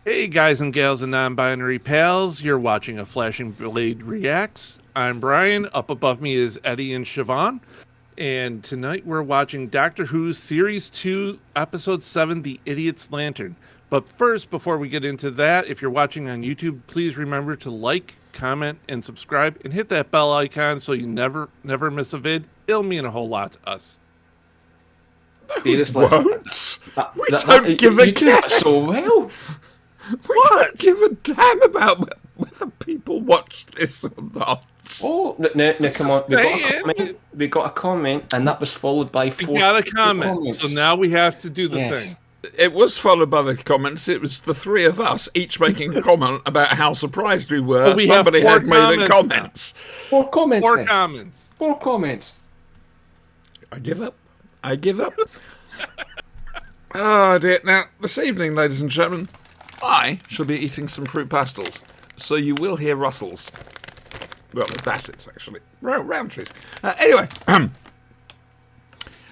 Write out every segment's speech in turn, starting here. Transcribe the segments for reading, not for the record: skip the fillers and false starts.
Hey, guys and gals and non binary pals, you're watching a Flashing Blade Reacts. I'm Brian. Up above me is Eddie and Siobhan. And tonight we're watching Doctor Who's Series 2, Episode 7, The Idiot's Lantern. But first, before we get into that, if you're watching on YouTube, please remember to like, comment, and subscribe, and hit that bell icon so you never miss a vid. It'll mean a whole lot to us. We Seriously, won't. We that, don't give a you do that care. so well. We don't give a damn about whether people watch this or not. Oh, no, come on. Say We got a comment, and that was followed by We four got a four comment, comments. so now we have to do the Yes. thing. It was followed by the comments. It was the three of us each making a comment about how surprised we were. But we have Somebody four had made a comments comment. Four comments. Four then. comments. Four comments. I give up. I give up. Oh dear. Now, this evening, ladies and gentlemen, I shall be eating some fruit pastels. So you will hear rustles. Well, the bassets, actually. Round trees. Anyway,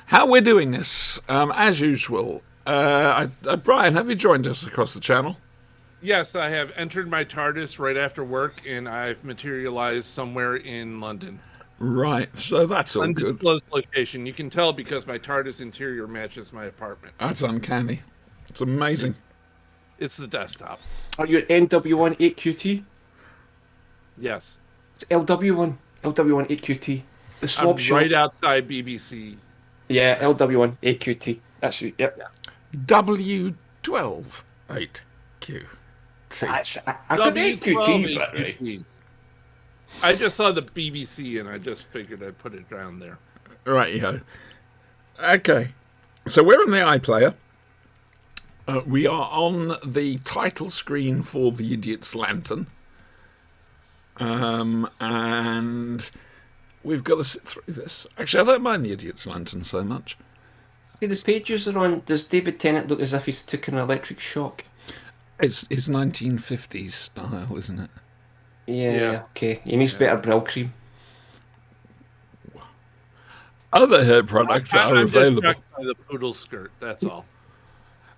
how we're doing this, as usual. Brian, have you joined us across the channel? Yes, I have entered my TARDIS right after work, and I've materialized somewhere in London. Right, so that's all good. Undisclosed location. You can tell because my TARDIS interior matches my apartment. That's uncanny. It's amazing. It's the desktop. Are you at NW1 8QT? Yes. It's LW1. LW1 8QT. The I'm swap shop. right outside BBC. Yeah, LW1 8QT. That's you. Yep. W12 8Q. I got the 8QT, but right. WQT. I just saw the BBC, and I just figured I'd put it down there. Right, yo. Okay, so we're on the iPlayer. We are on the title screen for The Idiot's Lantern. And we've got to sit through this. Actually, I don't mind The Idiot's Lantern so much. See, the pages are on. Does David Tennant look as if he's took an electric shock? It's 1950s style, isn't it? Yeah. Okay. He needs better brow cream. Other hair products are I'm just available. shocked by the poodle skirt. That's all.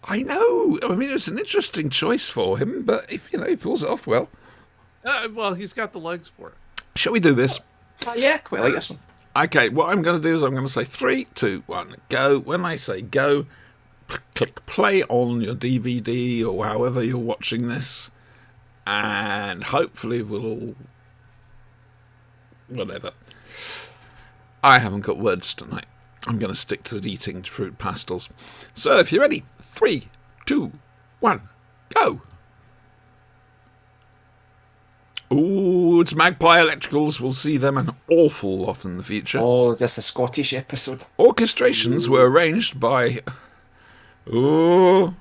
I know. I mean, it's an interesting choice for him, but if he pulls it off well. Well, he's got the legs for it. Shall we do this? Oh, yeah, quite like this one. Okay, what I'm going to do is I'm going to say 3, 2, 1, go. When I say go, click play on your DVD or however you're watching this, and hopefully we'll all... whatever. I haven't got words tonight. I'm going to stick to eating fruit pastels. So if you're ready, 3, 2, 1, go! Ooh, it's Magpie Electricals. We'll see them an awful lot in the future. Oh, is this a Scottish episode? Orchestrations were arranged by... Ooh.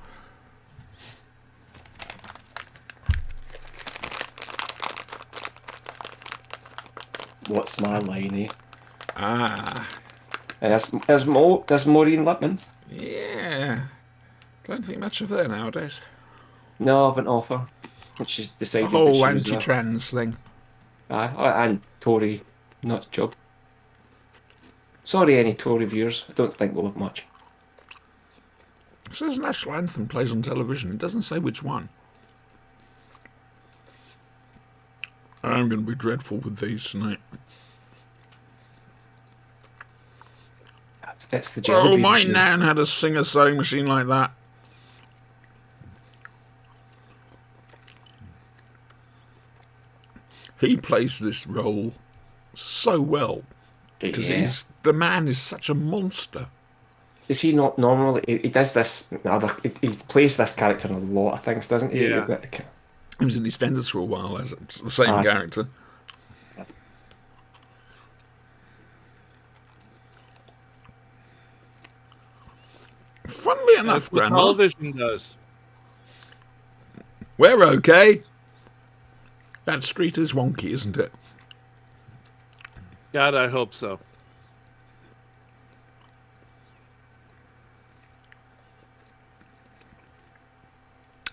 What's my line, eh? Ah. There's Maureen Lipman. Yeah. Don't think much of her nowadays. No, I haven't offer. She's decided The that whole she was anti-trans thing. and Tory nut job. Sorry, any Tory viewers. I don't think we'll have much. It says National Anthem plays on television. It doesn't say which one. I'm going to be dreadful with these tonight. It's the jelly Oh, bean my shoes. nan had a Singer sewing machine like that. He plays this role so well because Yeah. the man is such a monster. Is he not normally? He does this. He plays this character in a lot of things, doesn't he? Yeah. He was in EastEnders for a while as the same Aye. character. Funnily enough, That's what Grandma, television does. we're okay. That street is wonky, isn't it? God, I hope so.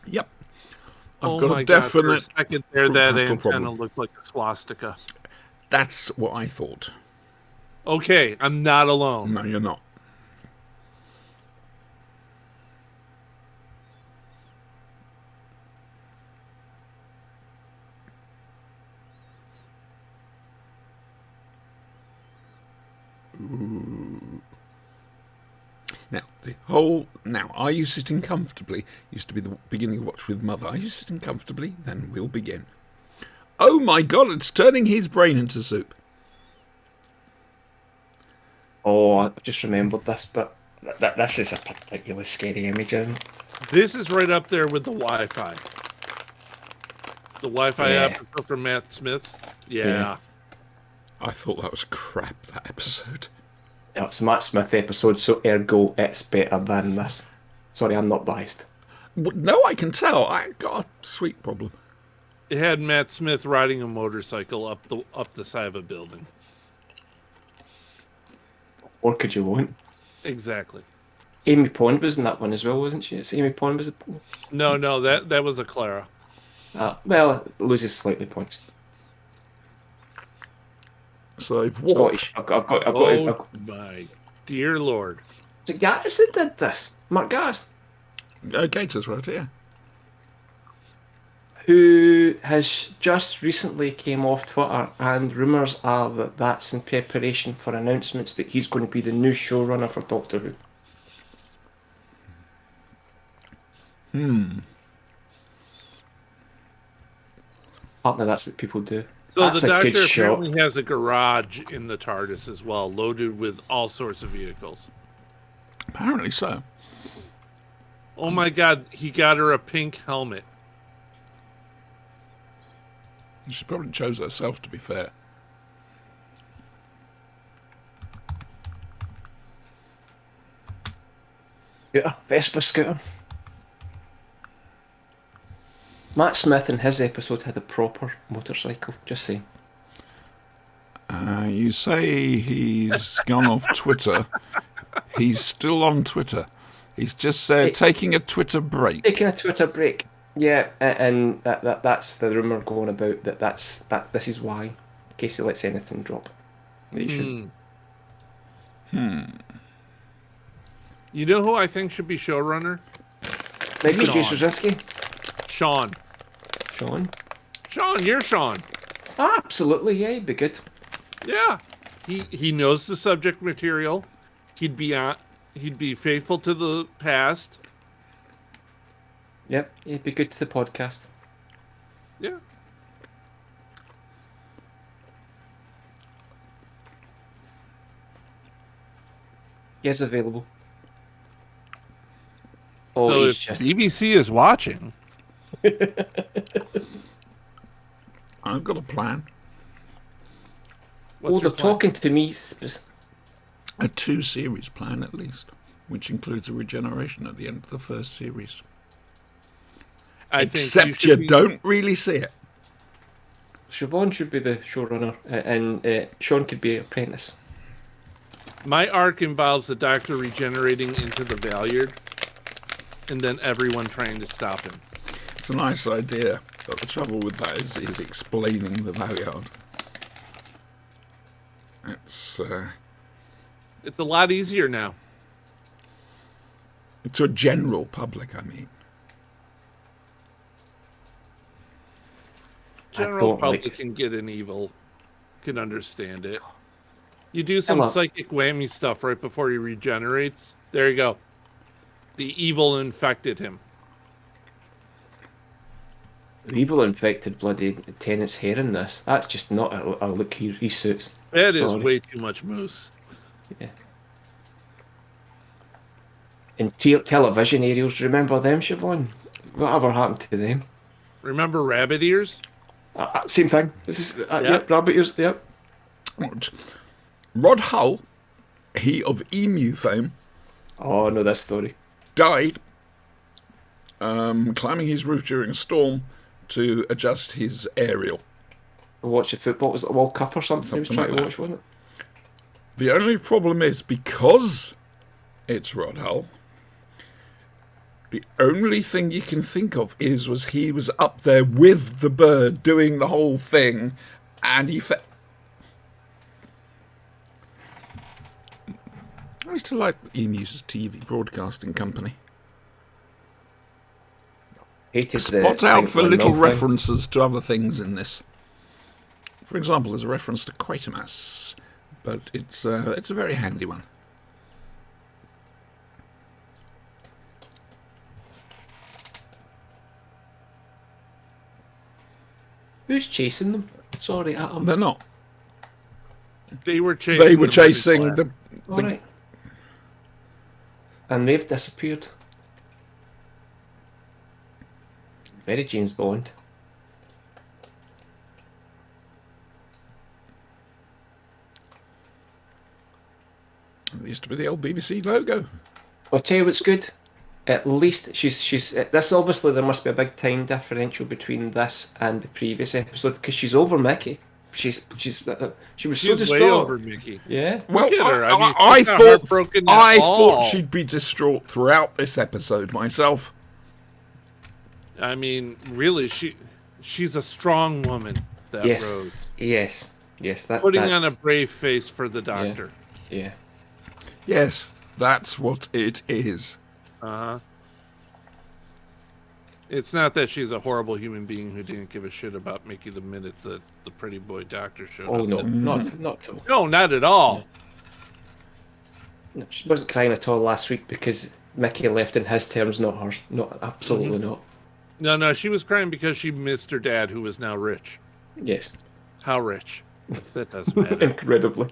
Yep. I've Oh got my a God, for a definite second there, fruit that pastel antenna problem. looked like a swastika. That's what I thought. Okay, I'm not alone. No, you're not. Now, are you sitting comfortably? Used to be the beginning of Watch with Mother. Are you sitting comfortably? Then we'll begin. Oh my God! It's turning his brain into soup. Oh, I just remembered this, but this is a particularly scary image, isn't it? This is right up there with the Wi-Fi. The Wi-Fi Yeah. episode from Matt Smith's. Yeah. Yeah. I thought that was crap. That episode. It's a Matt Smith episode, so ergo it's better than this. Sorry, I'm not biased. No, I can tell. I got a sweet problem. It had Matt Smith riding a motorcycle up the side of a building. Or could you want? Exactly. Amy Pond was in that one as well, wasn't she? It's Amy Pond was. No, that was a Clara. Well, it loses slightly points. So they've walked. Scottish. I've got. Oh my dear Lord! Is it Gaddis that did this? Mark Gaddis, Gators wrote it, yeah. who has just recently came off Twitter, and rumours are that that's in preparation for announcements that he's going to be the new showrunner for Doctor Who. Apparently, that's what people do. So That's the a Doctor good shot. apparently has a garage in the TARDIS as well, loaded with all sorts of vehicles. Apparently so. Oh my God! He got her a pink helmet. She probably chose herself, to be fair. Scooter, Vespa scooter. Matt Smith in his episode had a proper motorcycle. Just saying. You say he's gone off Twitter. He's still on Twitter. He's just said taking a Twitter break. Taking a Twitter break. Yeah, and that's the rumour going about this is why, in case he lets anything drop. That he should. You know who I think should be showrunner? Michael J. Sean. Straczynski. Sean. Sean? You're Sean. Absolutely, yeah, he'd be good. Yeah. He knows the subject material. He'd be faithful to the past. Yep, he'd be good to the podcast. Yeah. He is available. Oh, So he's if just... BBC is watching, I've got a plan. what's they're your plan? talking to me. A 2-series plan, at least, which includes a regeneration at the end of the first series. I think Except should you be- don't really see it. Siobhan should be the showrunner, and Sean could be apprentice. My arc involves the Doctor regenerating into the Valyard, and then everyone trying to stop him. It's a nice idea, but the trouble with that is explaining the Valyard. It's It's a lot easier now. to a general public, I mean. General don't public like- can get an evil, can understand it. You do some Hello. psychic whammy stuff right before he regenerates. There you go. The evil infected him. The evil infected bloody Tennant's hair in this. That's just not a look he suits. That is Sorry. way too much moose. Yeah. And television aerials, do you remember them, Siobhan? Whatever happened to them? Remember rabbit ears? Same thing. This is yep, rabbit ears. Yep. Rod Hull, he of Emu fame, Oh, no, this story. died climbing his roof during a storm to adjust his aerial. Watch the football. Was it a World Cup or something? He was Something trying like to watch, wasn't The only problem is, because it's Rod Hull, the only thing you can think of was he was up there with the bird doing the whole thing, and he I used to like Emu's TV broadcasting company. it? Hated Spot the out Pink for One little Mill thing. references to other things in this. For example, there's a reference to Quatermass, but it's a very handy one. Who's chasing them? Sorry, Adam. They're not. They were chasing. They were the money chasing black. the Alright. And they've disappeared. Very James Bond. It used to be the old BBC logo. I'll tell you what's good. At least she's this obviously there must be a big time differential between this and the previous episode because she's over Mickey. She was so She's distraught. way over Mickey. Yeah. Well, at her. I mean, I she's not thought heartbroken at all. she'd be distraught throughout this episode myself. I mean, really, she's a strong woman. That Yes. Rose. Yes. Yes. Putting on a that's brave face for the doctor. yeah. Yes, that's what it is. Uh-huh. It's not that she's a horrible human being who didn't give a shit about Mickey the minute the pretty boy doctor showed Oh up. no, not at all. No, not at all. No, she wasn't crying at all last week because Mickey left in his terms, not hers. Not absolutely not. No, she was crying because she missed her dad, who was now rich. Yes. How rich? That doesn't matter. Incredibly.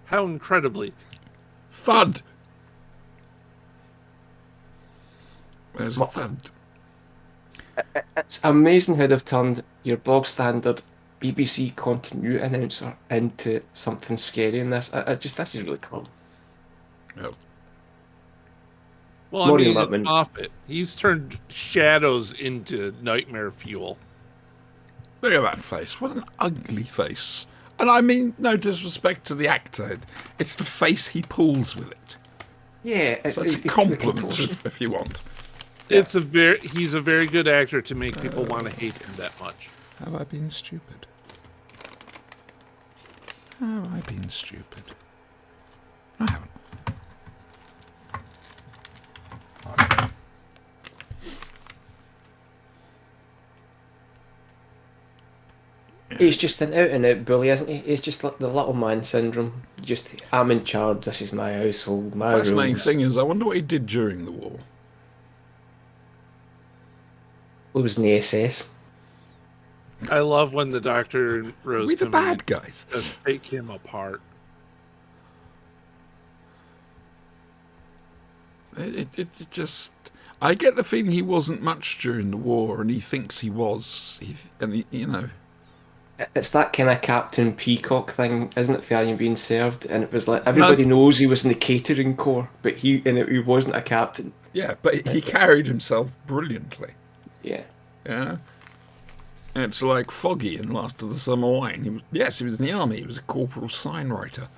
How incredibly. Thud. There's a thud. It's amazing how they've turned your bog standard BBC continuity announcer into something scary in this. This is really cool. Well, Well, I Maureen mean, Lipman. it's Moffat. He's turned shadows into nightmare fuel. look at that face. What an ugly face. And I mean, no disrespect to the actor. It's the face he pulls with it. Yeah, So it's a compliment if you want. It's he's a very good actor to make people want to hate him that much. Have I been stupid? Have I been stupid? I haven't. He's just an out and out bully, isn't he? He's just like the little man syndrome. Just, I'm in charge, this is my household, my Fascinating rules. thing is, I wonder what he did during the war. It was in the SS. I love when the Doctor and Rose We the come bad in guys. and take him apart. It just. I get the feeling he wasn't much during the war, and he thinks he was. You know. It's that kind of Captain Peacock thing, isn't it? For being served, and it was like everybody knows he was in the catering corps, but he wasn't a captain. Yeah, but he carried himself brilliantly. Yeah. Yeah. It's like Foggy in Last of the Summer Wine. He was in the army. He was a corporal sign writer.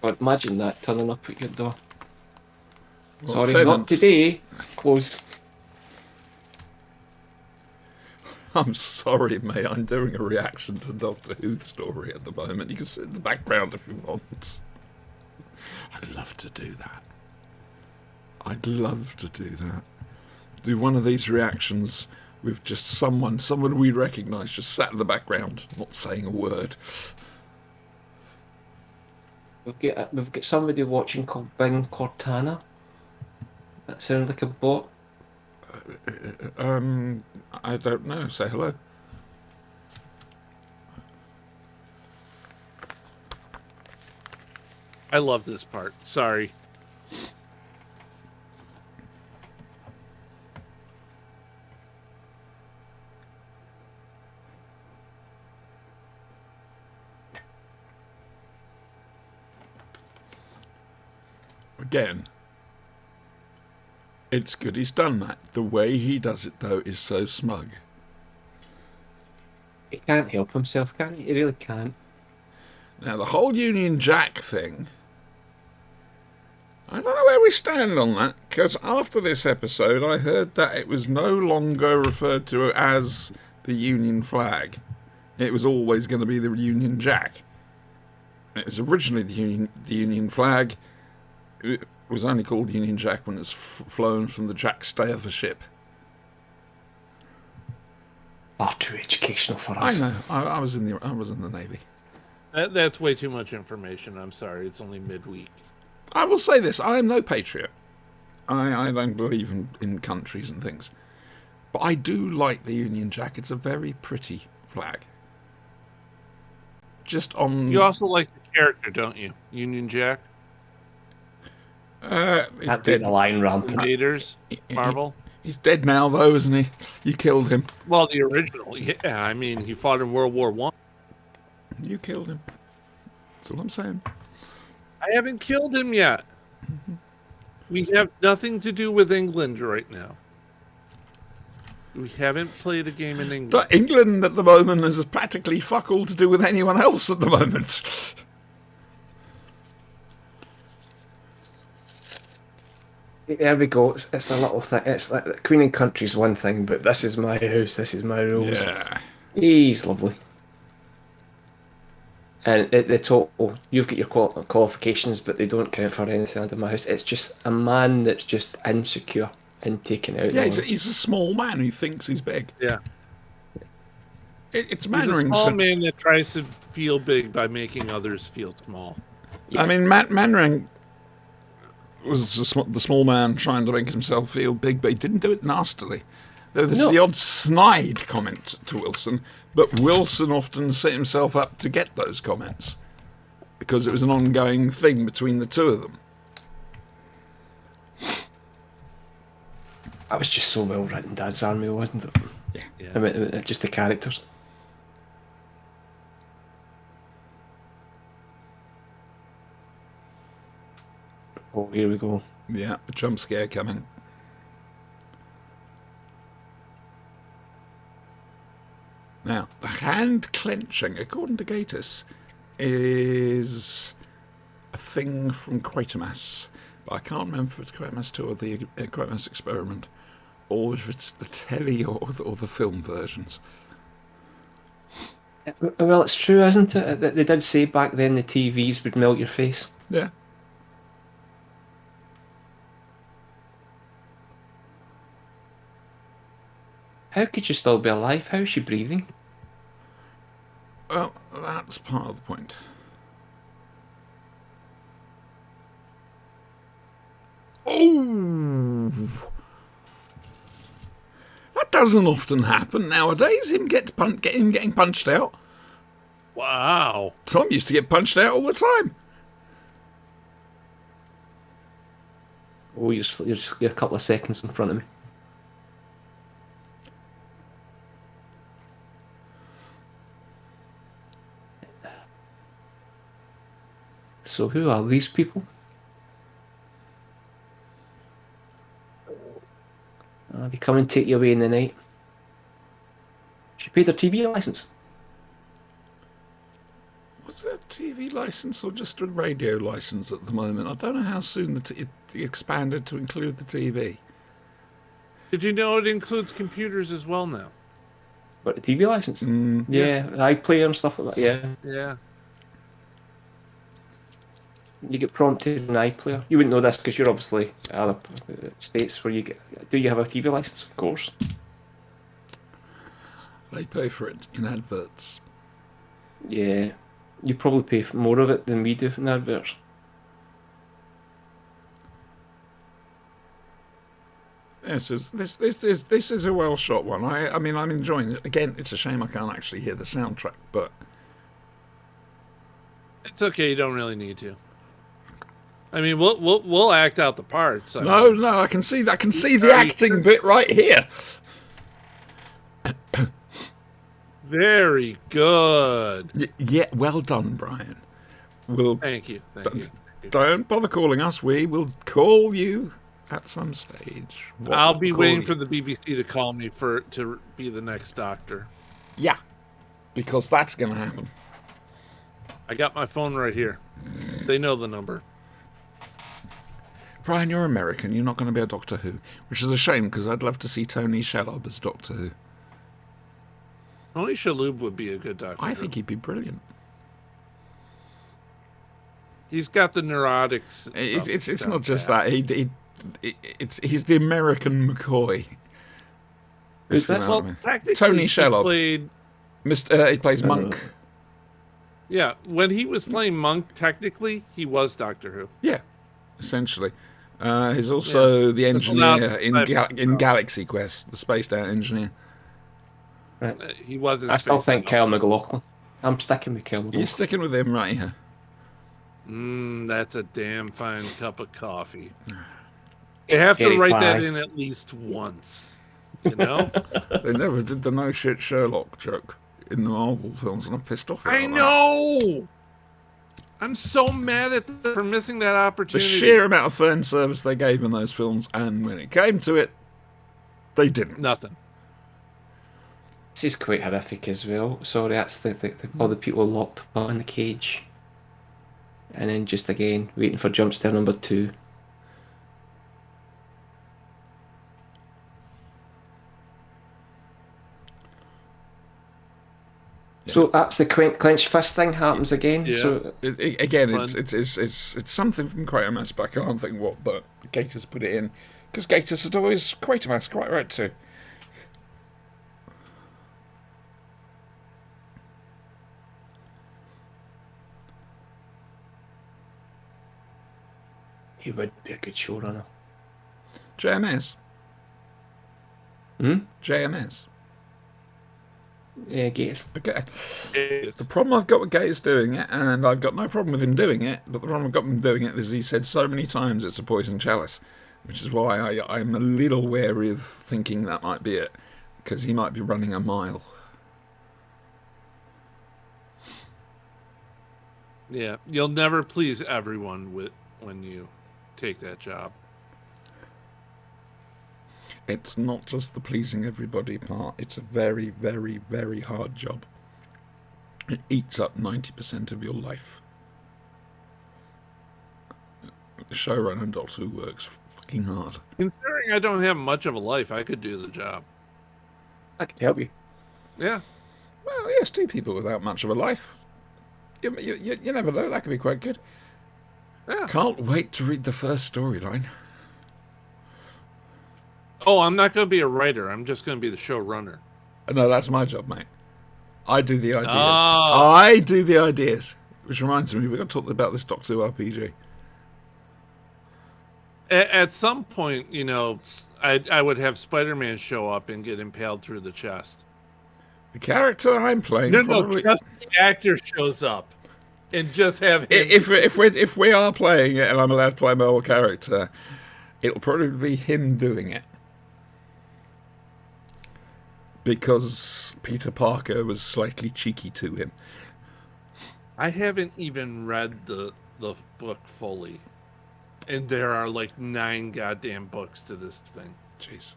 But imagine that turning up at your door. Well, Sorry, not Tennant, today. Close. I'm sorry, mate. I'm doing a reaction to a Doctor Who story at the moment. You can sit in the background if you want. I'd love to do that. I'd love to do that. Do one of these reactions with just someone we recognise, just sat in the background, not saying a word. We've got somebody watching called Bing Cortana. That sounds like a bot. I don't know. Say hello. I love this part. Sorry. Again, it's good he's done that. The way he does it, though, is so smug. He can't help himself, can he? He really can't. Now, the whole Union Jack thing, I don't know where we stand on that, because after this episode, I heard that it was no longer referred to as the Union flag. It was always going to be the Union Jack. It was originally the Union flag. It was only called the Union Jack when it's flown from the Jack stay of a ship. Far too educational for I us. know. I was in the Navy. That's way too much information. I'm sorry. It's only midweek. I will say this: I am no patriot. I don't believe in countries and things. But I do like the Union Jack. It's a very pretty flag. Just on... You also like the character, don't you? Union Jack? Can't do the line rampant. Invaders? Marvel? He's dead now, though, isn't he? You killed him. Well, the original. Yeah, I mean, he fought in World War One. You killed him. That's all I'm saying. I haven't killed him yet. We have nothing to do with England right now. We haven't played a game in England. But England at the moment has practically fuck all to do with anyone else at the moment. There we go. It's the little thing. It's like the Queen and Country's one thing, but this is my house. This is my rules. Yeah. He's lovely. And the total, you've got your qualifications, but they don't count for anything under my house. It's just a man that's just insecure and taken out. Yeah, he's a small man who thinks he's big. Yeah. It's He's a Mannering. small man that tries to feel big by making others feel small. I mean, Mannering was the small man trying to make himself feel big, but he didn't do it nastily. There's the odd snide comment to Wilson, but Wilson often set himself up to get those comments because it was an ongoing thing between the two of them. That was just so well written, Dad's Army, wasn't it? Yeah. I mean, just the characters. Oh, here we go. Yeah, a jump scare coming. Now, the hand clenching, according to Gatiss, is a thing from Quatermass. But I can't remember if it's Quatermass 2 or the Quatermass Experiment, or if it's the telly or the film versions. Well, it's true, isn't it? They did say back then the TVs would melt your face. Yeah. How could you still be alive? How is she breathing? Well, that's part of the point. Oh! That doesn't often happen nowadays, him getting punched out. Wow. Tom used to get punched out all the time. Oh, you're just a couple of seconds in front of me. So who are these people? They come and take you away in the night. She paid her TV license. Was it a TV license or just a radio license at the moment? I don't know how soon it expanded to include the TV. Did you know it includes computers as well now? But a TV license? Yeah. iPlayer and stuff like that, yeah. Yeah. You get prompted in iPlayer. You wouldn't know this because you're obviously other states where you get... Do you have a TV license? Of course. They pay for it in adverts. Yeah. You probably pay for more of it than we do in adverts. Yes, this is a well shot one. I mean, I'm enjoying it. Again, it's a shame I can't actually hear the soundtrack, but It's okay. You don't really need to. I mean, we'll act out the parts. no, I can see that. I can see the acting bit right here. Very good. Yeah, well done, Brian. Thank you. Thank you. Don't bother calling us. We will call you at some stage. I'll be waiting for the BBC to call me to be the next doctor. Yeah, because that's going to happen. I got my phone right here. They know the number. Brian, you're American. You're not going to be a Doctor Who, which is a shame because I'd love to see Tony Shalhoub as Doctor Who. Tony Shalhoub would be a good doctor. I think he'd be brilliant. He's got the neurotics. It's not just that. He's the American McCoy. Who's that? Well, technically, Tony Shalhoub. He plays Monk. Yeah, when he was playing Monk, technically he was Doctor Who. Yeah, essentially. He's also the This will not- engineer in Galaxy Quest, the spaced out engineer. He wasn't. I still spaced think out. Kyle McLaughlin. I'm sticking with Kyle You're McLaughlin. sticking with him, right here. That's a damn fine cup of coffee. You have to Gary write that Pye. in at least once. You know? They never did the no shit Sherlock joke in the Marvel films, and I'm pissed off about I that. know. I'm so mad at them for missing that The opportunity. sheer amount of fan service they gave in those films, and when it came to it, they didn't. Nothing. This is quite horrific as well. Sorry, that's all the people locked up in the cage. And then just again, waiting for jump scare number 2. So that's the clenched fist thing happens again. Yeah. So Again, Fun. it's something from Quatermass, but I can't think what. But Gators put it in because Gators had always Quatermass quite right too. he would be a good showrunner. JMS. Hmm? JMS. Yeah, Gators. Okay. The problem I've got with Gators doing it, and I've got no problem with him doing it, but the problem I've got with him doing it is he said so many times it's a poison chalice, which is why I'm a little wary of thinking that might be it, because he might be running a mile. Yeah, you'll never please everyone when you take that job. It's not just the pleasing everybody part, it's a very, very, very hard job. It eats up 90% of your life. The showrunner and Doctor Who works fucking hard. Considering I don't have much of a life, I could do the job. I can help you. Yeah. Well, yes, two people without much of a life. You never know, that could be quite good. Yeah. Can't wait to read the first storyline. Oh, I'm not going to be a writer. I'm just going to be the showrunner. No, that's my job, mate. I do the ideas. Oh. I do the ideas. Which reminds me, we've got to talk about this Doctor Who RPG. At some point, you know, I would have Spider-Man show up and get impaled through the chest. The character I'm playing No, probably... just the actor shows up and just have him. If we are playing it and I'm allowed to play my old character, it'll probably be him doing it. Because Peter Parker was slightly cheeky to him. I haven't even read the book fully. And there are like 9 goddamn books to this thing. Jeez.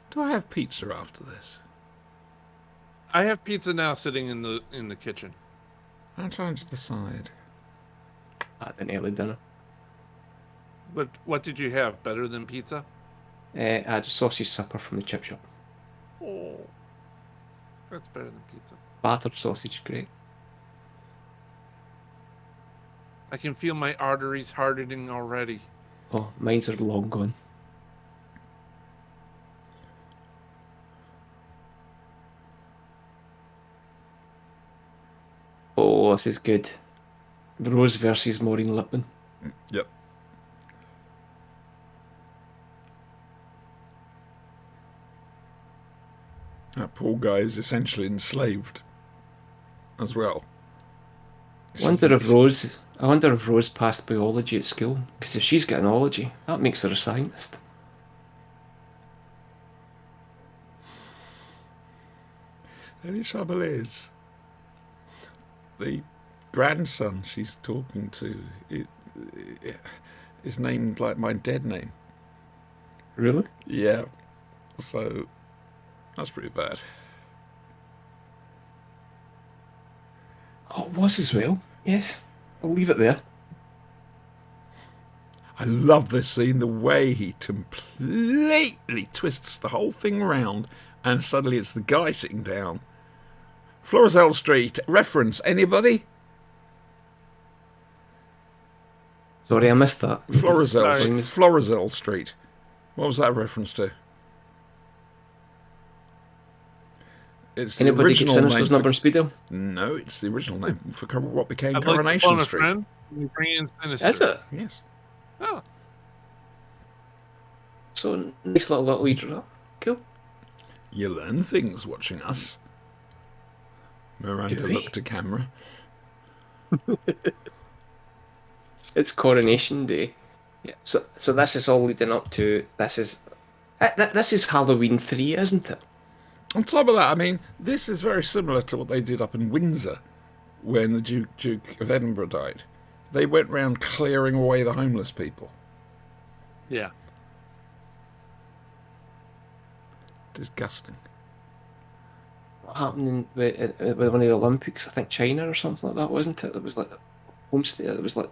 Do I have pizza after this? I have pizza now sitting in the kitchen. I'm trying to decide. At an early dinner. But what did you have? Better than pizza? I had a sausage supper from the chip shop. Oh, that's better than pizza. Battered sausage, great. I can feel my arteries hardening already. Oh, mine's are long gone. Oh, this is good. Rose versus Maureen Lipman. Yep. That poor guy is essentially enslaved as well. I wonder if Rose passed biology at school. Because if she's got an ology, that makes her a scientist. The only trouble is, the grandson she's talking to is named like my dead name. Really? Yeah. So, that's pretty bad. Oh, it was as well. Yes. I'll leave it there. I love this scene, the way he completely twists the whole thing around, and suddenly it's the guy sitting down. Florizel Street, reference, anybody? Sorry, I missed that. Florizel Street. What was that a reference to? It's the Anybody get original Sinister's name. number and speed him? No, it's the original name for what became I'd like to Coronation phone a Street. friend. You bring in Sinister. Is it? Yes. Oh, So nice little leader. Cool. You learn things watching us. Miranda Do we? looked to camera. It's Coronation Day. Yeah. So this is all leading up to this is Halloween 3, isn't it? On top of that, I mean, this is very similar to what they did up in Windsor when the Duke of Edinburgh died. They went round clearing away the homeless people. yeah. Disgusting. What happened with one of the Olympics? I think China or something like that, wasn't it? It was like homestay. It was like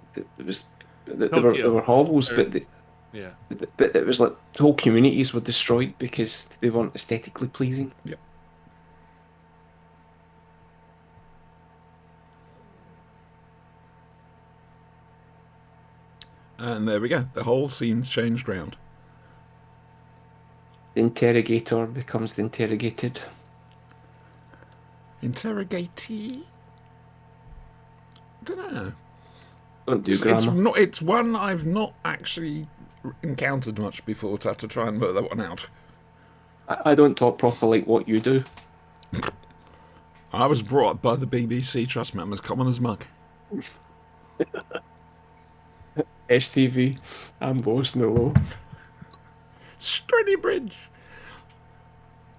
there were hovels, Yeah. but it was like whole communities were destroyed because they weren't aesthetically pleasing. Yep. And there we go. The whole scene's changed round. The interrogator becomes the interrogated. Interrogatee? I don't know. Don't do grammar. It's one I've not actually encountered much before to have to try and work that one out. I don't talk proper like what you do. I was brought up by the BBC, trust me, I'm as common as muck. STV. I'm lost no low. Stringy Bridge.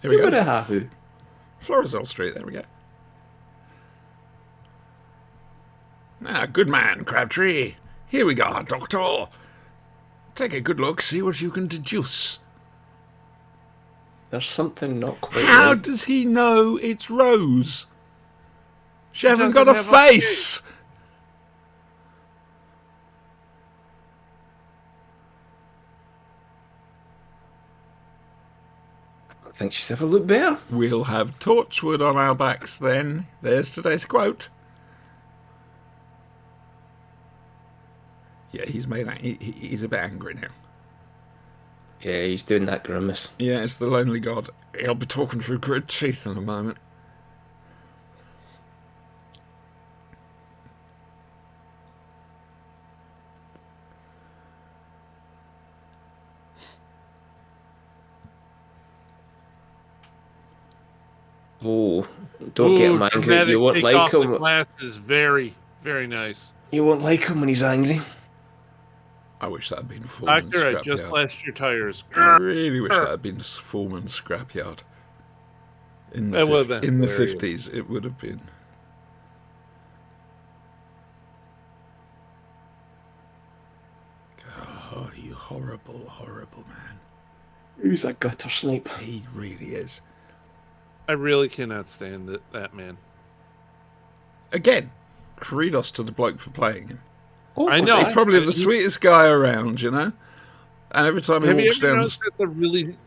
Here You we would go. have who? Florizel Street, there we go. Ah, good man, Crabtree. Here we go, Doctor. Take a good look, see what you can deduce. There's something not quite How right. does he know it's Rose? She hasn't doesn't got a have a face. I think she's ever looked better. We'll have Torchwood on our backs then. There's today's quote. Yeah, he's he's a bit angry now. Yeah, he's doing that grimace. Yeah, it's the lonely god. He'll be talking through grit teeth in a moment. Oh, don't get him angry. dramatic You won't take like off the him. glasses. Very, very nice. You won't like him when he's angry. I wish that had been Foreman's Doctor, I just scrapyard. slashed your tires. I really wish that had been Foreman's scrapyard. In the, That would have been in the hilarious. 50s, it would have been. Oh, you horrible, horrible man. He's a gutter snipe. He really is. I really cannot stand that man. Again, kudos to the bloke for playing him. Oh, I was know. He's probably the He- sweetest guy around, you know? And every time he Have you walks ever down noticed that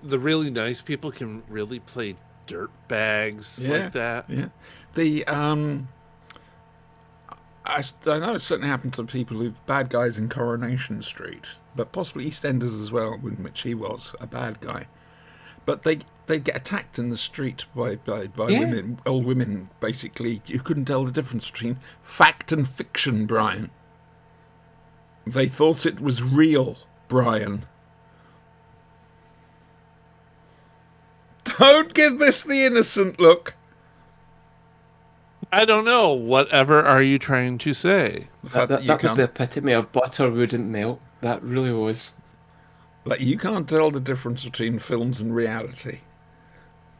the really nice people can really play dirt bags like that? Yeah. The I know it's certainly happened to people who bad guys in Coronation Street, but possibly EastEnders as well, in which he was a bad guy. But they get attacked in the street by Yeah. women, old women, basically. You couldn't tell the difference between fact and fiction, Brian. They thought it was real, Brian. Don't give this the innocent look. I don't know. Whatever are you trying to say? The fact That you was can't, the epitome of butter wouldn't melt. That really was. like, you can't tell the difference between films and reality.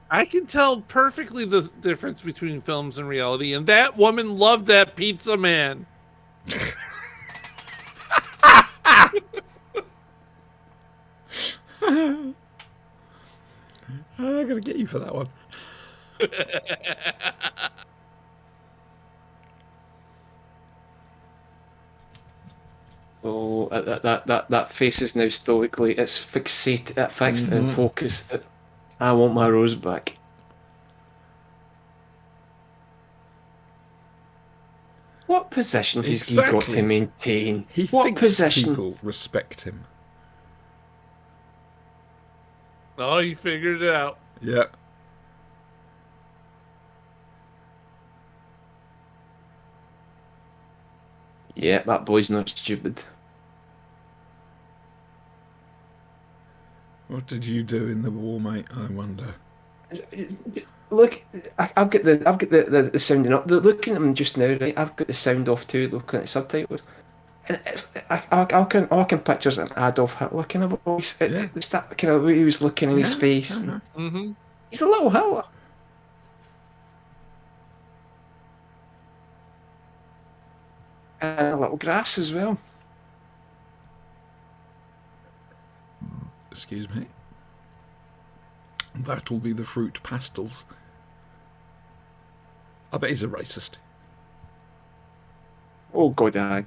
I can tell perfectly the difference between films and reality, and that woman loved that pizza man. I gotta get you for that one. Oh, that face is now stoically. It's fixed and focused. That I want my Rose back. What position has he got Exactly. to maintain? He what thinks position? people respect him. Oh, you figured it out. Yeah. Yeah, that boy's not stupid. What did you do in the war, mate? I wonder. Look, I've got the sounding up. Looking at them just now, right? I've got the sound off too. Looking at the subtitles, and I can picture an Adolf Hitler kind of voice. Yeah. It's that kind of way he was looking in his Yeah, face. uh-huh. Mm-hmm. He's a little Hitler. And a little grass as well. Excuse me. That'll be the fruit pastels. I bet he's a racist. Oh God, I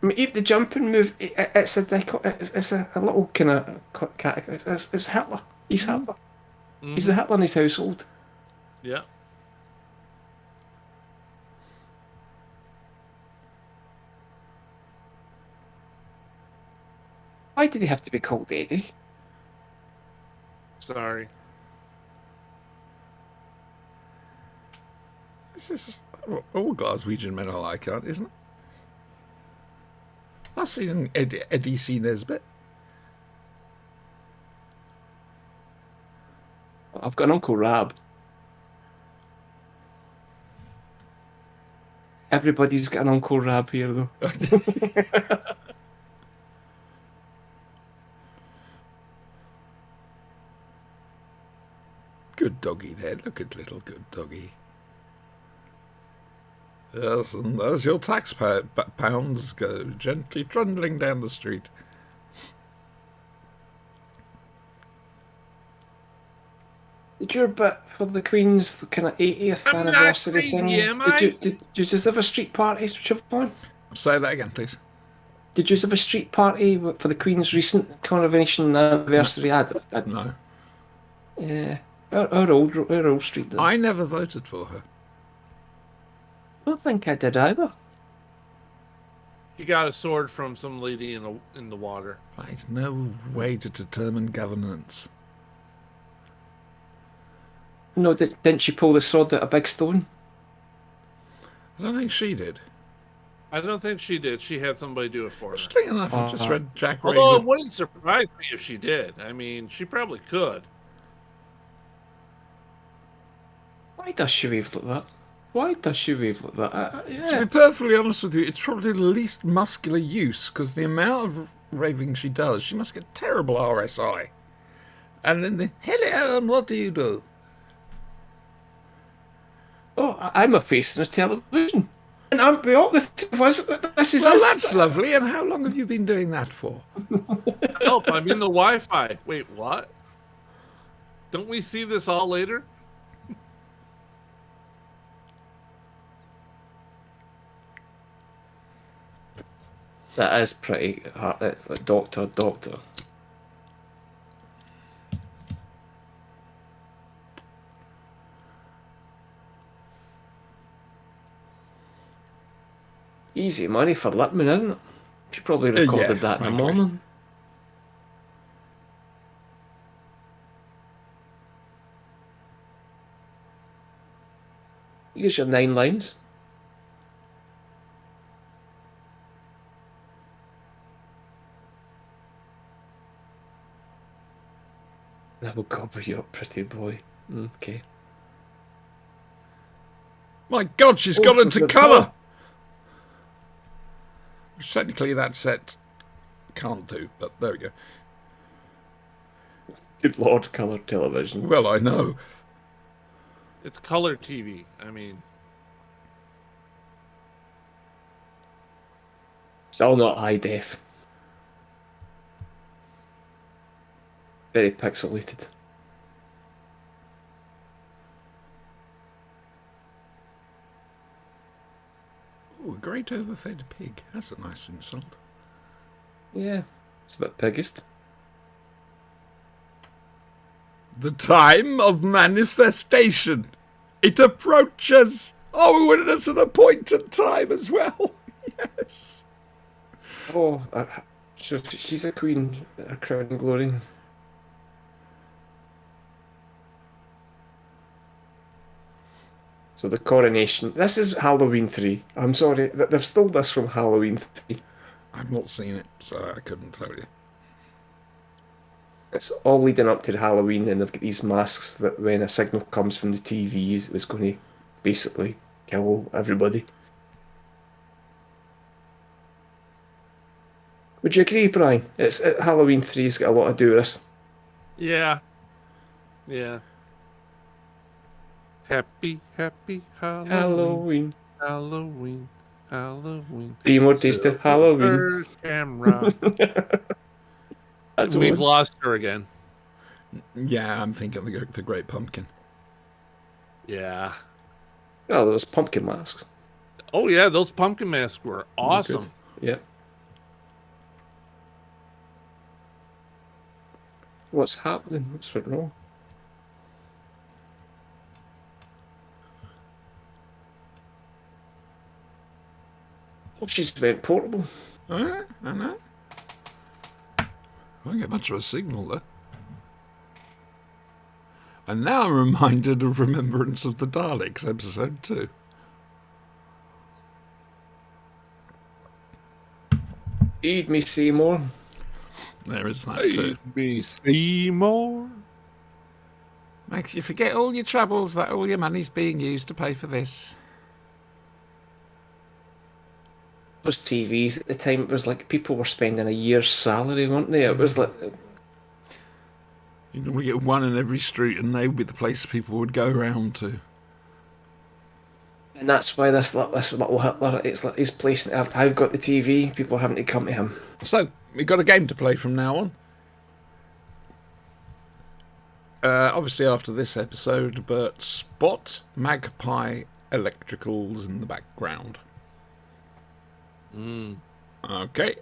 mean, if the jumping move, it's a little kind of it's Hitler. He's Hitler. He's the Hitler in his household. Yeah. Why did he have to be called Eddie? Sorry. This is all Glaswegian men are like, aren't isn't it? I've seen Eddie C. Nesbitt. I've got an Uncle Rab. Everybody's got an Uncle Rab here, though. Good doggy there. Look at little good doggy. Yes, and as your tax pounds go gently trundling down the street. Did your bit for the Queen's kind of 80th I'm not anniversary crazy, thing? am I? Did you just have a street party, Siobhan? Say that again, please. Did you have a street party for the Queen's recent coronation anniversary? No. Yeah, our old street did. I never voted for her. don't think I did either. She got a sword from some lady in the water. That is no way to determine governance. No, didn't she pull the sword out of a big stone? I don't think she did. I don't think she did. She had somebody do it for her. Interesting enough, I just read Jack Although it Raven. wouldn't surprise me if she did. I mean, she probably could. Why does she wave like that? Why does she wave like that? To Yeah. be perfectly honest with you, it's probably the least muscular use, because the amount of raving she does, she must get terrible RSI. And then the, hello, and what do you do? Oh, I'm a face on the television. And I'm all the this is Well, us. that's lovely, and how long have you been doing that for? Help, I'm in the Wi-Fi. Wait, what? Don't we see this all later? That is pretty hard. Doctor. Easy money for Littman, isn't it? She probably recorded yeah, that in the frankly. morning. Here's your 9 lines. I will cobble you up, pretty boy. Okay. My God, she's gone into good colour! colour. Which technically that set can't do, but there we go. Good Lord, colour television. Well, I know. It's color TV. I mean, Still not high def. Very pixelated. Ooh, a great overfed pig. That's a nice insult. Yeah, it's a bit piggist. The time of manifestation. It approaches. Oh, and it's an appointed time as well. Yes. Oh, she's a queen, a crown and glory. So the coronation. This is Halloween 3. I'm sorry, they've stole this from Halloween 3. I've not seen it, so I couldn't tell you. It's all leading up to the Halloween, and they've got these masks that when a signal comes from the TVs, it's going to basically kill everybody. Would you agree, Brian? Halloween 3's got a lot to do with this. Yeah. Yeah. Happy Halloween. Halloween. Halloween. Halloween. 3 more days to Halloween. Camera. That's We've one. lost her again. Yeah, I'm thinking the Great Pumpkin. Yeah. Oh, those pumpkin masks. Oh yeah, those pumpkin masks were awesome. Good. Yeah. What's happening? What's went wrong? Oh, she's very portable. I know. Won't get much of a signal there. And now I'm reminded of Remembrance of the Daleks, episode 2. Feed me, Seymour. There is that too. Me Seymour. Makes you forget all your troubles, that all your money's being used to pay for this. Those TVs at the time, it was like people were spending a year's salary, weren't they? It was like, You normally get one in every street, and they would be the place people would go round to. and that's why this little Hitler, it's like he's placing it. I've got the TV. People are having to come to him. So, we've got a game to play from now on. Obviously after this episode, but spot Magpie Electricals in the background. Okay.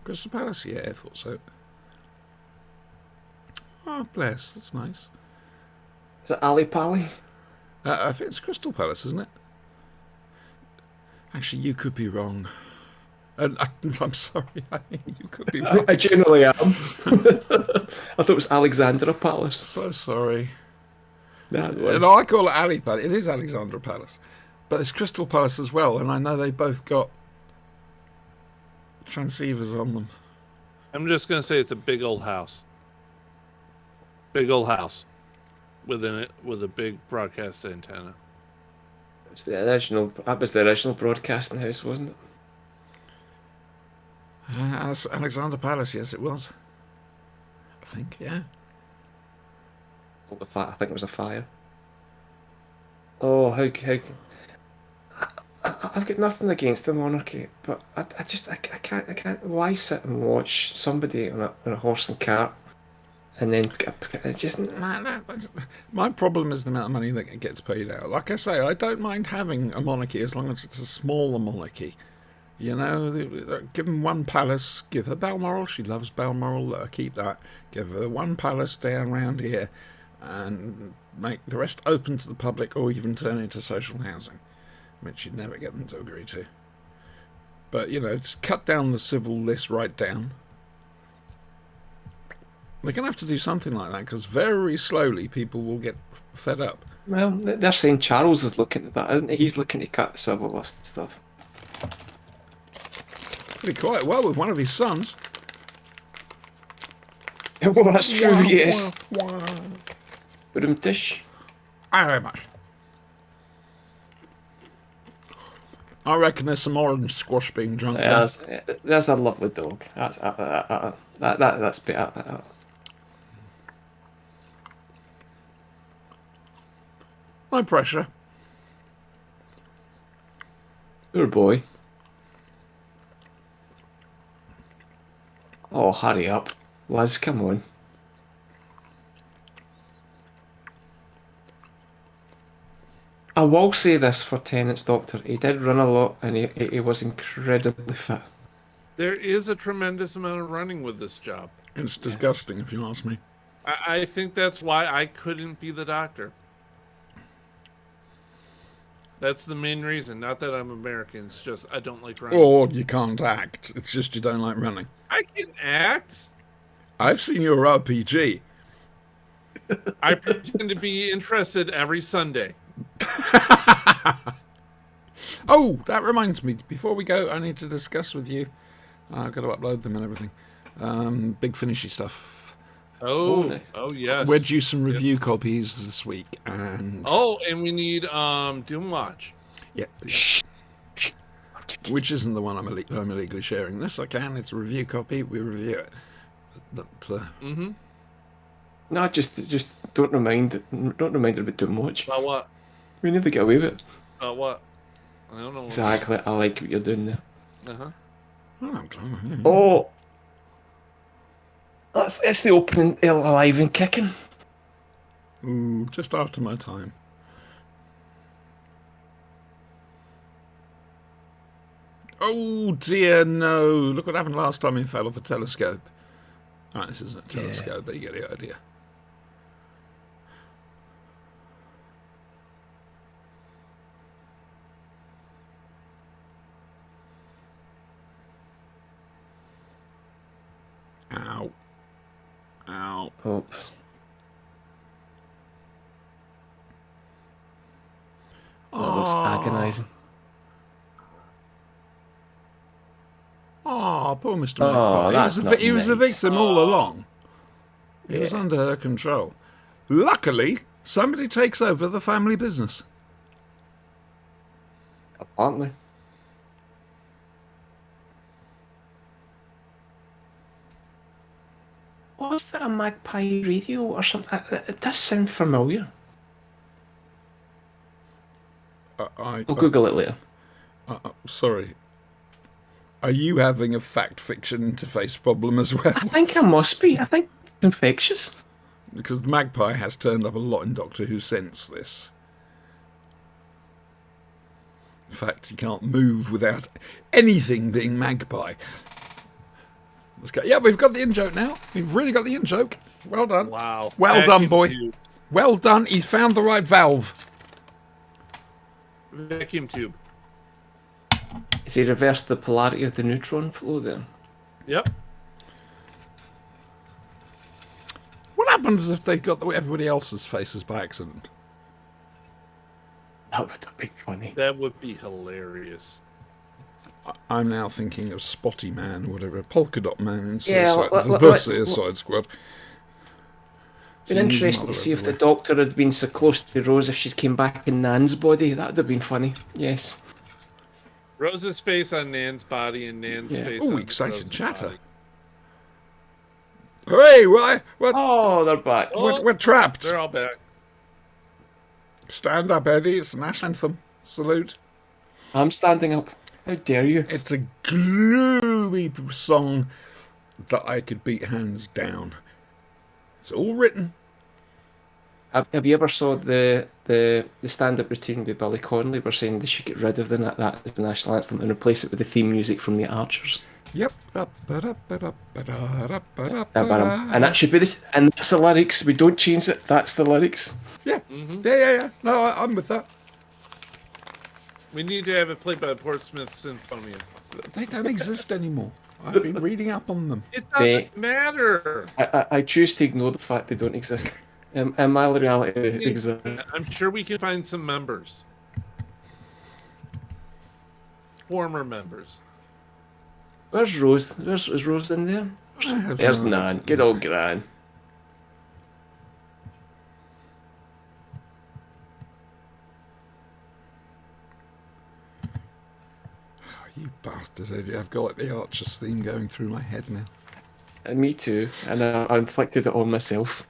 Crystal Palace? Yeah, I thought so. Oh, bless. That's nice. Is it Ali Pali? I think it's Crystal Palace, isn't it? Actually, you could be wrong. I'm sorry. I mean, you could be wrong. I generally am. I thought it was Alexandra Palace. So sorry. No, No, I call it Ali Palace. It is Alexandra Palace. But it's Crystal Palace as well, and I know they both got transceivers on them. I'm just gonna say it's a big old house. Big old house. Within it with a big broadcast antenna. it's the original. That was the original broadcasting house, wasn't it? Alexandra Palace, yes, it was. I think, yeah. Oh, I think it was a fire. Oh, how I've got nothing against the monarchy, but I can't. Why sit and watch somebody on a horse and cart, and then it just My problem is the amount of money that gets paid out. Like I say, I don't mind having a monarchy as long as it's a smaller monarchy. You know, give them one palace, give her Balmoral, she loves Balmoral, let her keep that. Give her one palace down round here, and make the rest open to the public, or even turn into social housing, which you'd never get them to agree to. But, you know, it's cut down the civil list right down. They're going to have to do something like that, because very slowly people will get fed up. well, they're saying Charles is looking at that, isn't he? He's looking to cut the civil list and stuff. Pretty quite well with one of his sons. Well, that's true. Yes. Dish. Very much. I reckon there's some orange squash being drunk there. There's a lovely dog. That's better. No pressure. Poor boy. Oh, hurry up. Lads, come on. I will say this for Tennant's Doctor. He did run a lot and he was incredibly fit. There is a tremendous amount of running with this job. It's disgusting, if you ask me. I think that's why I couldn't be the doctor. That's the main reason. Not that I'm American. It's just I don't like running. Or you can't act. It's just you don't like running. I can act. I've seen your RPG. I pretend to be interested every Sunday. Oh, that reminds me. Before we go, I need to discuss with you. I've got to upload them and everything. Big Finishy stuff. Oh, nice. oh yes. We're due some review copies this week, and Oh, and we need Doom Watch. yeah, which isn't the one I'm illegally sharing. This I can. It's a review copy. We review it. But No, just don't remind her about too much. About what? We need to get away with it. About what? I don't know. Exactly. I like what you're doing there. Uh-huh. Oh, it's the opening, alive and kicking. Ooh, just after my time. Oh dear, no! Look what happened last time he fell off a telescope. Right, this isn't a telescope, but you get the idea. Ow. Ow. Oops. That looks agonising. Oh, poor Mr. Oh, Magpie. that's not He was a nice. victim all along. He was under her control. Luckily, somebody takes over the family business. Apparently. Was there a Magpie radio or something? It does sound familiar. I'll Google it later. Sorry. Are you having a fact-fiction interface problem as well? I think I must be. I think it's infectious. Because the Magpie has turned up a lot in Doctor Who since this. In fact, he can't move without anything being Magpie. Let's go. Yeah, we've got the in-joke now. We've really got the in-joke. Well done. Wow. Well done, boy. tube. Well done. He's found the right valve. Vacuum tube. Has he reversed the polarity of the neutron flow there? Yep. What happens if they got everybody else's faces by accident? That would have been funny. That would be hilarious. I'm now thinking of Spotty Man, whatever, Polka Dot Man in Yeah, Suicide Squad. Been interesting to see if the Doctor had been so close to Rose if she'd came back in Nan's body. That would have been funny. Yes. Rose's face on Nan's body and Nan's face on excited Rose's chatter. body. Hooray! Why? What? Oh, they're back. Oh. We're trapped. They're all back. Stand up, Eddie. It's the national anthem. Salute. I'm standing up. How dare you? It's a gloomy song that I could beat hands down. It's all written. Have you ever saw the stand-up routine with Billy Connolly? We're saying they should get rid of that as the national anthem and replace it with the theme music from the Archers. Yep. And that should be and that's the lyrics. We don't change it. That's the lyrics. Yeah. Yeah. No, I'm with that. We need to have it played by the Portsmouth Sinfonia. They don't exist anymore. I've been reading up on them. It doesn't matter. I choose to ignore the fact they don't exist. And my reality exists. I'm sure we can find some members. Former members. Where's Rose? Is Rose in there? There's Nan. Good old Gran. You bastard, Eddie. I've got the Archer's theme going through my head now. And me too. And I inflicted it on myself.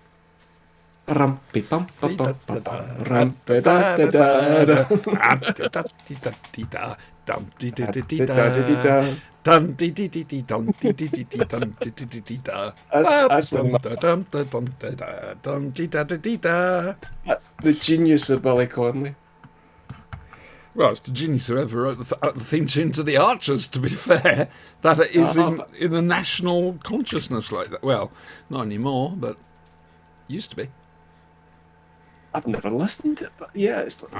Rumpy bum bum bum bum rumpy da da da. That's the genius of Billy Connolly. Well, it's the genius whoever wrote the theme tune to the Archers, to be fair. That it is in the national consciousness like that. Well, not anymore, but used to be. I've never listened to it, but yeah, it's years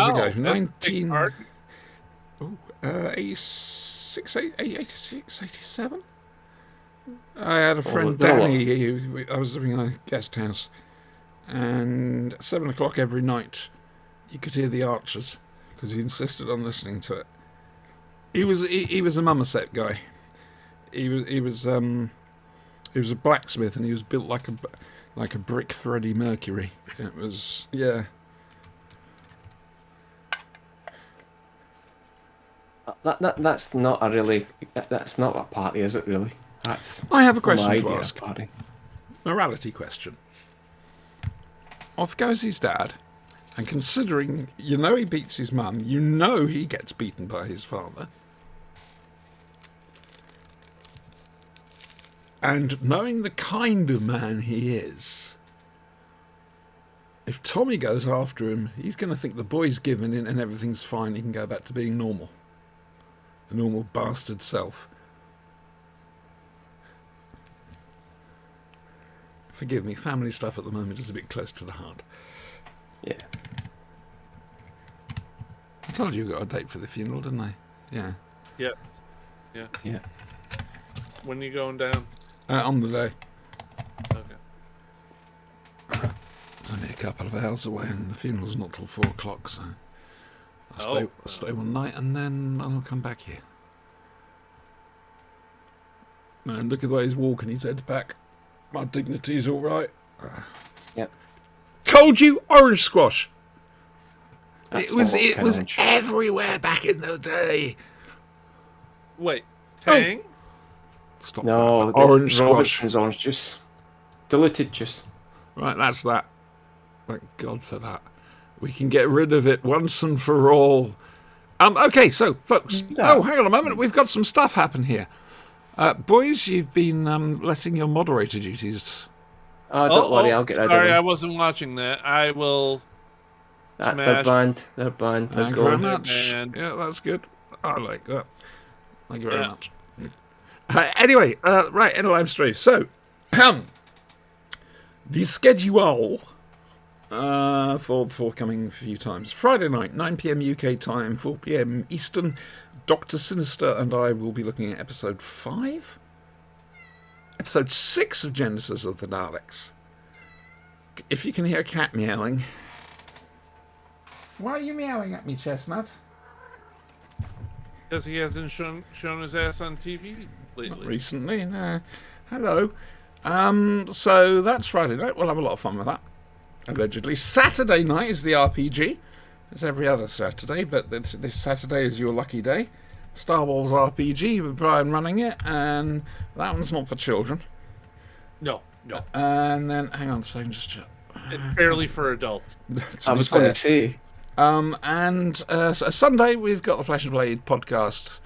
ago, Wow. 86, 87? I had a friend, they're a lot. Danny. I was living in a guest house, and at 7 o'clock every night, you could hear the Archers because he insisted on listening to it. He was a Mummerset guy. He was a blacksmith, and he was built like a brick Freddie Mercury. It was, yeah. That's not a really. That's not a party, is it? Really? That's. I have a my question to idea of ask. Party. Morality question. Off goes his dad, and considering you know he beats his mum, you know he gets beaten by his father, and knowing the kind of man he is, if Tommy goes after him, he's going to think the boy's given in and everything's fine. He can go back to being normal, a normal bastard self. Forgive me, family stuff at the moment is a bit close to the heart. Yeah. I told you got a date for the funeral, didn't I? Yeah. Yeah. Yeah. Yeah. When are you going down? On the day. Okay. It's only a couple of hours away, and the funeral's not till 4 o'clock, so I'll stay one night, and then I'll come back here. And look at the way he's walking, his head's back. My dignity's all right. Yep. Told you, orange squash. That's It was orange. everywhere back in the day. Wait, Tang? Stop No, that. that's Orange squash. Robinson's orange juice, diluted juice. Right, that's that. Thank God for that. We can get rid of it once and for all. Okay, so, folks. Yeah. Oh, hang on a moment. We've got some stuff happen here. Boys, you've been letting your moderator duties. Oh, don't worry, I'll get rid of Sorry, I them. wasn't watching that. I will. That's smash. their band. Their band. They're Thank you very gone. much. man. Yeah, that's good. I like that. Thank you very Yeah. much. Anyway, right, end of live stream. So, the schedule for the forthcoming few times. Friday night, 9 p.m. UK time, 4 p.m. Eastern. Dr. Sinister and I will be looking at episode 5? Episode 6 of Genesis of the Daleks. If you can hear a cat meowing. Why are you meowing at me, Chestnut? Because he hasn't shown his ass on TV Not lately. recently, no. Hello. So that's Friday night. We'll have a lot of fun with that. Allegedly. Saturday night is the RPG. It's every other Saturday, but this Saturday is your lucky day. Star Wars RPG with Brian running it, and that one's not for children. No. And then, hang on a second, just It's barely for adults. I was going to say. so Sunday, we've got the Flesh and Blade podcast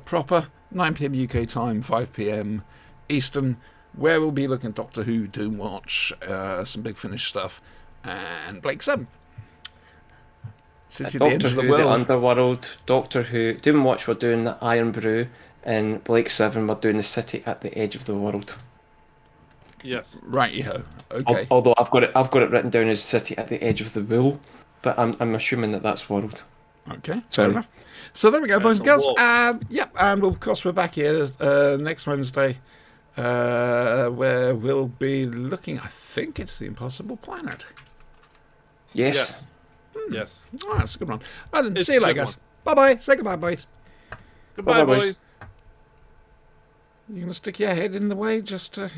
proper, 9 p.m. UK time, 5 p.m. Eastern, where we'll be looking at Doctor Who, Doomwatch, some Big Finish stuff, and Blake 7. City at the Edge Doctor of the Who, the World. Underworld, Doctor Who, Doomwatch, we're doing the Iron Brew, and Blake 7, we're doing the City at the Edge of the World. Yes. Right-yo. Okay. Although I've got it written down as City at the Edge of the Wool, but I'm assuming that's World. Okay, fair Sorry. enough. So there we go, boys and girls. wolf. Yep, and of course we're back here next Wednesday, where we'll be looking. I think it's the Impossible Planet. Yes. Yes. Oh, that's a good one. Well, then, It's see you a later, good guys. Bye bye. Say goodbye, boys. Goodbye, Bye-bye, boys. boys. You gonna stick your head in the way just to